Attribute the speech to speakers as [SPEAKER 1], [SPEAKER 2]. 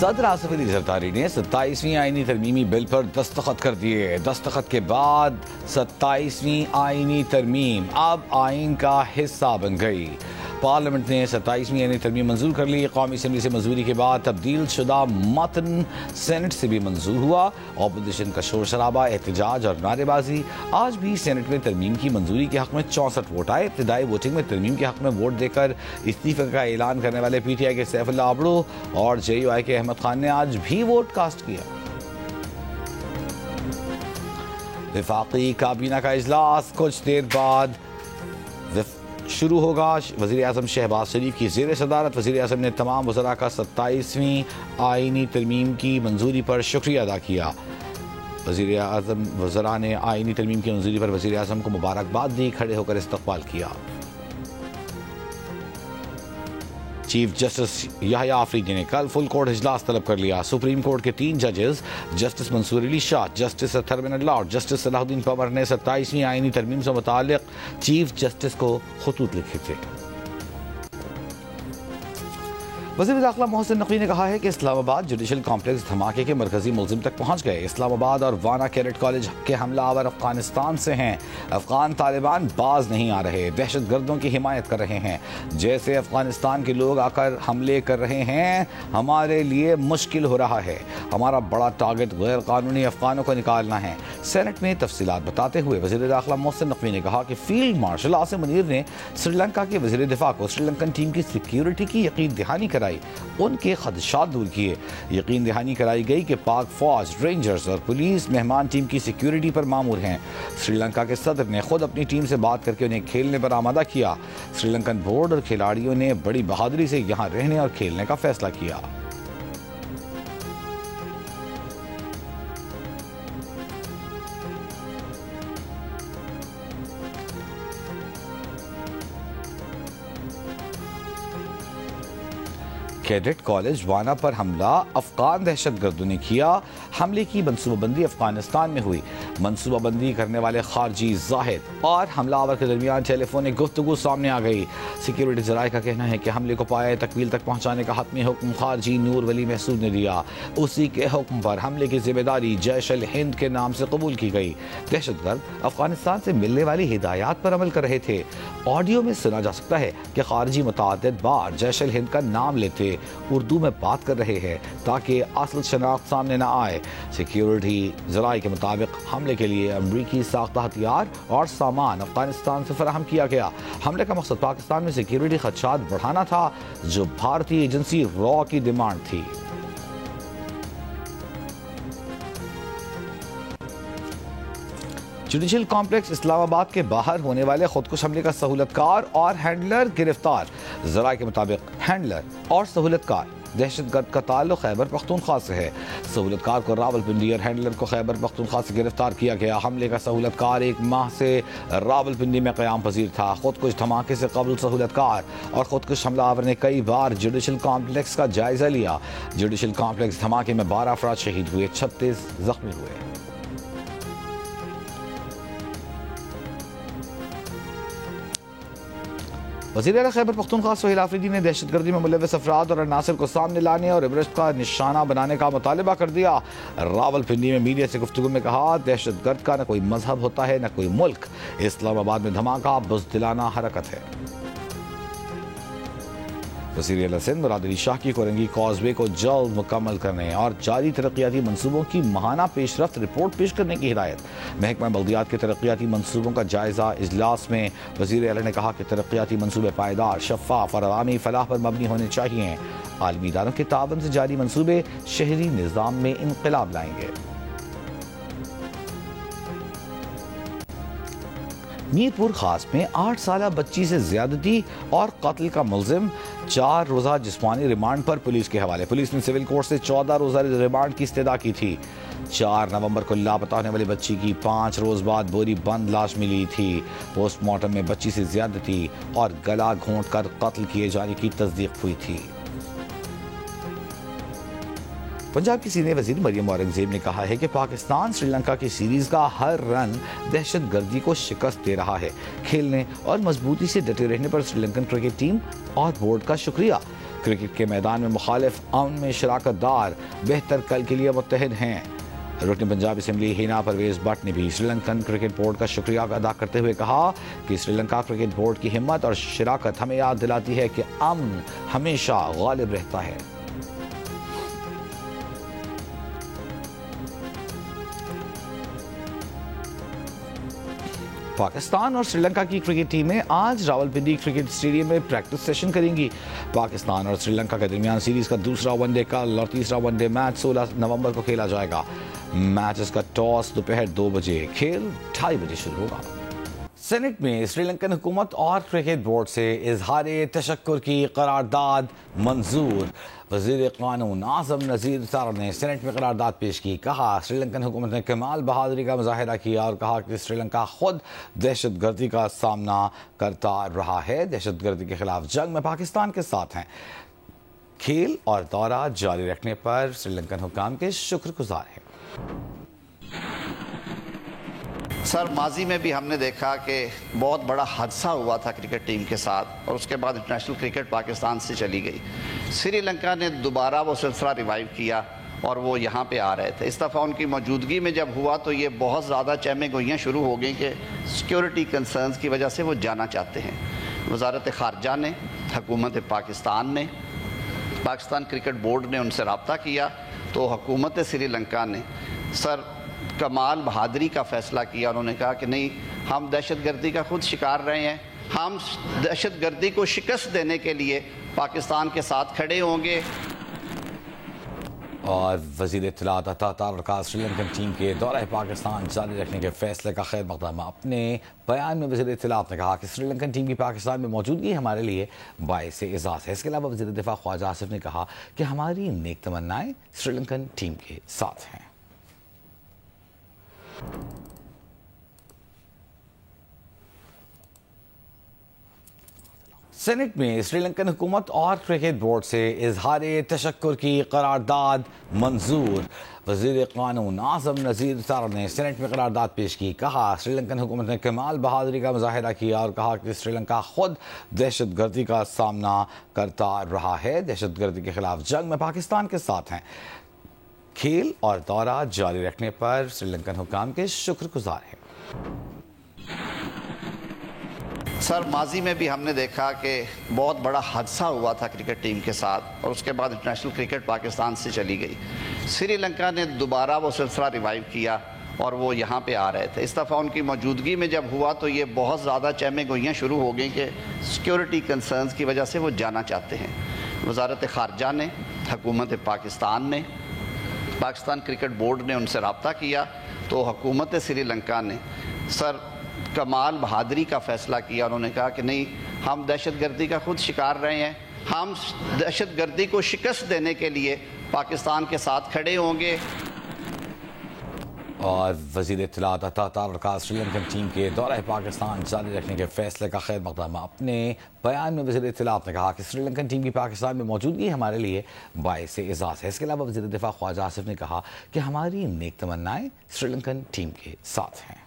[SPEAKER 1] सदर आसिफ अली जरदारी ने 27वीं आईनी तरमीमी बिल पर दस्तखत कर दिए। दस्तखत के बाद 27वीं आईनी तरमीम अब आइन का हिस्सा बन गई। पार्लियामेंट ने 27वीं आईनी तरमीम मंजूर कर ली। कौमी असम्बली से मंजूरी के बाद तब्दील शुदा मतन सेनेट से भी मंजूर हुआ। अपोजिशन का शोर शराबा, एहतजाज और नारेबाजी। आज भी सेनेट में तरमीम की मंजूरी के हक में 64 वोट आए। इब्तदाई वोटिंग में तरमीम के हक में वोट देकर इस्तीफे का ऐलान करने वाले PTI के सैफुल्लाह अबड़ू और JUI के अहमद खान ने आज भी वोट कास्ट किया। वफाकी काबीना का इजलास कुछ देर बाद शुरू होगा। वज़ीर आज़म शहबाज शरीफ की ज़ेर सदारत वज़ीर आज़म ने तमाम वज़रा का 27वीं आईनी तरमीम की मंजूरी पर शुक्रिया अदा किया। वज़ीर आज़म वज़रा ने आईनी तरमीम की मंजूरी पर वज़ीर आज़म को मुबारकबाद दी, खड़े होकर इस्तक़बाल किया। चीफ जस्टिस याह्या आफरीदी ने कल फुल कोर्ट इजलास तलब कर लिया। सुप्रीम कोर्ट के 3 जजेस जस्टिस मंसूर अली शाह, जस्टिस अतहर बिन अल्लाह और जस्टिस सलाहुद्दीन पंवर ने 27वीं आईनी तरमीम से मुताल्लिक चीफ जस्टिस को खतूत लिखे थे। वज़ीर दाखिला मोहसिन नकवी ने कहा है कि इस्लामाबाद जुडिशल कॉम्प्लेक्स धमाके के मरकजी मुलजिम तक पहुँच गए। इस्लामाबाद और वाना कैडेट कॉलेज के हमलावर अफगानिस्तान से हैं। अफगान तालिबान बाज नहीं आ रहे, दहशत गर्दों की हिमायत कर रहे हैं। जैसे अफगानिस्तान के लोग आकर हमले कर रहे हैं, हमारे लिए मुश्किल हो रहा है। हमारा बड़ा टारगेट गैर कानूनी अफगानों को निकालना है। सेनेट में तफसीलात बताते हुए वज़ीर दाखिला मोहसिन नकवी ने कहा कि फील्ड मार्शल आसिम मुनीर ने श्रीलंका के वज़ीर दिफा को श्रीलंकन टीम की सिक्योरिटी की यकीन दहानी कराई, उनके खदशात दूर किए। यकीन दहानी कराई गई कि पाक फौज, रेंजर्स और पुलिस मेहमान टीम की सिक्योरिटी पर मामूर हैं। श्रीलंका के सदर ने खुद अपनी टीम से बात करके उन्हें खेलने पर आमादा किया। श्रीलंकन बोर्ड और खिलाड़ियों ने बड़ी बहादुरी से यहां रहने और खेलने का फैसला किया। कैडेट कॉलेज वाना पर हमला अफगान दहशतगर्दों ने किया। हमले की मनसूबाबंदी अफगानिस्तान में हुई। मनसूबाबंदी करने वाले खारजी जाहिद और हमलावर के दरमियान टेलीफोनिक गुफ्तगू सामने आ गई। सिक्योरिटी जराये का कहना है कि हमले को पाए तकमील तक पहुंचाने का हतमी हुक्म खारजी नूर वली महसूद ने दिया। उसी के हुक्म पर हमले की जिम्मेदारी जैश अल हिंद के नाम से कबूल की गई। दहशतगर्द अफगानिस्तान से मिलने वाली हिदायत पर अमल कर रहे थे। ऑडियो में सुना जा सकता है कि खारजी मुतअद्दिद बार जैश अल हिंद का नाम लेते उर्दू में बात कर रहे हैं ताकि असल शनाख्त सामने न आए। सिक्योरिटी जराये के मुताबिक हमले के लिए अमरीकी साख्ता हथियार और सामान अफगानिस्तान से फराहम किया गया। हमले का मकसद पाकिस्तान में सिक्योरिटी खदशात बढ़ाना था, जो भारतीय एजेंसी रॉ की डिमांड थी। जुडिशल कॉम्प्लेक्स इस्लामाबाद के बाहर होने वाले खुदकुश हमले का सहूलतकार और हैंडलर गिरफ्तार। जराये के मुताबिक हैंडलर और सहूलतकार दहशतगर्द का ताल्लुक खैबर पख्तूनख्वा से है। सहूलतकार को रावलपिंडी और हैंडलर को खैबर पख्तूनख्वा से गिरफ्तार किया गया। हमले का सहूलतकार 1 माह से रावलपिंडी में क़याम पजीर था। खुदकुश धमाके से कबल सहूलतकार और खुदकुश हमलावर ने कई बार जुडिशल कॉम्प्लेक्स का जायजा लिया। जुडिशल कॉम्प्लेक्स धमाके में 12 अफराद शहीद हुए, 36 जख्मी हुए। वज़ीर आला खैबर पख्तूनख्वा सोहेल आफरीदी ने दहशतगर्दी में मुलव्वस अफराद और अनासर को सामने लाने और इबरत का निशाना बनाने का मुतालबा कर दिया। रावलपिंडी में मीडिया से गुफ्तगू में कहा, दहशतगर्द का न कोई मजहब होता है न कोई मुल्क। इस्लामाबाद में धमाका बुज़दिलाना हरकत है। वज़ीर आला सिंध मुराद अली शाह की कोरंगी कॉजवे को जल्द मुकम्मल करने और जारी तरक्याती मनसूबों की माहाना पेशरफ्त रिपोर्ट पेश करने की हिदायत। महकमा बल्दियात के तरक्याती मनसूबों का जायजा इजलास में वज़ीर आला ने कहा कि तरक्याती मनसूबे पायदार, शफ़ाफ और अवामी फलाह पर मबनी होने चाहिए। आलमी इदारों के तावन से जारी मनसूबे शहरी निज़ाम में इनक़िलाब लाएंगे। मीरपुर खास में 8 साला बच्ची से ज्यादती और कत्ल का मुलजिम 4 रोज़ा जिस्मानी रिमांड पर पुलिस के हवाले। पुलिस ने सिविल कोर्ट से 14 रोज़ा रिमांड की इस्तदा की थी। 4 नवंबर को लापता होने वाली बच्ची की 5 रोज़ बाद बोरी बंद लाश मिली थी। पोस्टमार्टम में बच्ची से ज्यादती और गला घोंट कर कत्ल किए जाने की तस्दीक हुई थी। पंजाब की सीनियर वजीर मरियम औरंगजेब ने कहा है कि पाकिस्तान श्रीलंका की सीरीज का हर रन दहशतगर्दी को शिकस्त दे रहा है। खेलने और मजबूती से डटे रहने पर श्रीलंकन क्रिकेट टीम और बोर्ड का शुक्रिया। क्रिकेट के मैदान में मुखालिफ अमन में शराकत दार बेहतर कल के लिए मुत्तहिद हैं। रुकन पंजाब असम्बली हिना परवेज भट्ट ने भी श्रीलंकन क्रिकेट बोर्ड का शुक्रिया अदा करते हुए कहा कि श्रीलंका क्रिकेट बोर्ड की हिम्मत और शराकत हमें याद दिलाती है कि अमन हमेशा गालिब रहता है। पाकिस्तान और श्रीलंका की क्रिकेट टीमें आज रावलपिंडी क्रिकेट स्टेडियम में प्रैक्टिस सेशन करेंगी। पाकिस्तान और श्रीलंका के दरमियान सीरीज का दूसरा वनडे कल और तीसरा वनडे मैच 16 नवंबर को खेला जाएगा। मैचेस का टॉस दोपहर 2 बजे, खेल 2:30 बजे शुरू होगा। सेनेट में श्रीलंकन हुकूमत और क्रिकेट बोर्ड से इजहार तशक्कुर की करारदाद मंजूर। वज़ीर क़ानून आज़म नज़ीर सर ने सेनेट में करारदाद पेश की। कहा श्रीलंकन हुकूमत ने कमाल बहादुरी का मुजाहिरा किया और कहा कि श्रीलंका खुद दहशत गर्दी का सामना करता रहा है, दहशत गर्दी के खिलाफ जंग में पाकिस्तान के साथ हैं। खेल और दौरा जारी रखने पर श्रीलंकन हुकाम के शुक्रगुजार हैं।
[SPEAKER 2] सर, माजी में भी हमने देखा कि बहुत बड़ा हादसा हुआ था क्रिकेट टीम के साथ और उसके बाद इंटरनेशनल क्रिकेट पाकिस्तान से चली गई। श्रीलंका ने दोबारा वो सिलसिला रिवाइव किया और वो यहाँ पे आ रहे थे। इस दफ़ा उनकी मौजूदगी में जब हुआ तो ये बहुत ज़्यादा चहमे गोइयाँ शुरू हो गई कि सिक्योरिटी कंसर्न्स की वजह से वो जाना चाहते हैं। वज़ारत ख़ारजा ने, हुकूमत पाकिस्तान ने, पाकिस्तान क्रिकेट बोर्ड ने उनसे रब्ता किया तो हुकूमत श्रीलंका ने सर कमाल बहादुरी का फ़ैसला किया। उन्होंने कहा कि नहीं, हम दहशत गर्दी का खुद शिकार रहे हैं, हम दहशत गर्दी को शिकस्त देने के लिए पाकिस्तान के साथ खड़े होंगे।
[SPEAKER 1] और वज़ीर इत्तलात अता तारक़ात श्रीलंकन टीम के दौरे पाकिस्तान जारी रखने के फैसले का खैर मक़दम। अपने बयान में वज़ीर इत्तलात ने कहा कि श्रीलंकन टीम की पाकिस्तान में मौजूदगी हमारे लिए बाइस एज़ाज़ है। इसके अलावा वज़ीर दिफ़ा ख्वाजा आसिफ ने कहा कि हमारी नेक तमन्नाएं श्रीलंकन टीम के साथ हैं। सेनेट में श्रीलंकन हुकूमत और क्रिकेट बोर्ड से इजहार तशक्कुर की करारदाद मंजूर। वज़ीर क़ानून आज़म नज़ीर सर ने सेनेट में करारदाद पेश की। कहा श्रीलंकन हुकूमत ने कमाल बहादुरी का मुजाहिरा किया और कहा कि श्रीलंका खुद दहशत गर्दी का सामना करता रहा है, दहशत गर्दी के खिलाफ जंग में पाकिस्तान के साथ हैं। खेल और दौरा जारी रखने पर श्रीलंकन हुकाम के शुक्रगुजार हैं।
[SPEAKER 2] सर, माजी में भी हमने देखा कि बहुत बड़ा हादसा हुआ था क्रिकेट टीम के साथ और उसके बाद इंटरनेशनल क्रिकेट पाकिस्तान से चली गई। श्रीलंका ने दोबारा वो सिलसिला रिवाइव किया और वो यहाँ पे आ रहे थे। इस दफ़ा उनकी मौजूदगी में जब हुआ तो ये बहुत ज़्यादा चहमे गोइयाँ शुरू हो गई कि सिक्योरिटी कंसर्न्स की वजह से वो जाना चाहते हैं। वज़ारत ख़ारजा ने, हुकूमत पाकिस्तान ने, पाकिस्तान क्रिकेट बोर्ड ने उनसे रब्ता किया तो हुकूमत श्रीलंका ने सर कमाल बहादुरी का फ़ैसला किया। उन्होंने कहा कि नहीं, हम दहशत गर्दी का खुद शिकार रहे हैं, हम दहशत गर्दी को शिकस्त देने के लिए पाकिस्तान के साथ खड़े होंगे।
[SPEAKER 1] और वज़ीर इत्तलात अता तारक़ात श्रीलंकन टीम के दौरे पाकिस्तान जारी रखने के फैसले का खैर मक़दम। अपने बयान में वज़ीर इत्तलात ने कहा कि श्रीलंकन टीम की पाकिस्तान में मौजूदगी हमारे लिए बाइस एज़ाज़ है। इसके अलावा वज़ीर दिफ़ा ख्वाजा आसिफ ने कहा कि हमारी नेक तमन्नाएं श्रीलंकन टीम के साथ हैं।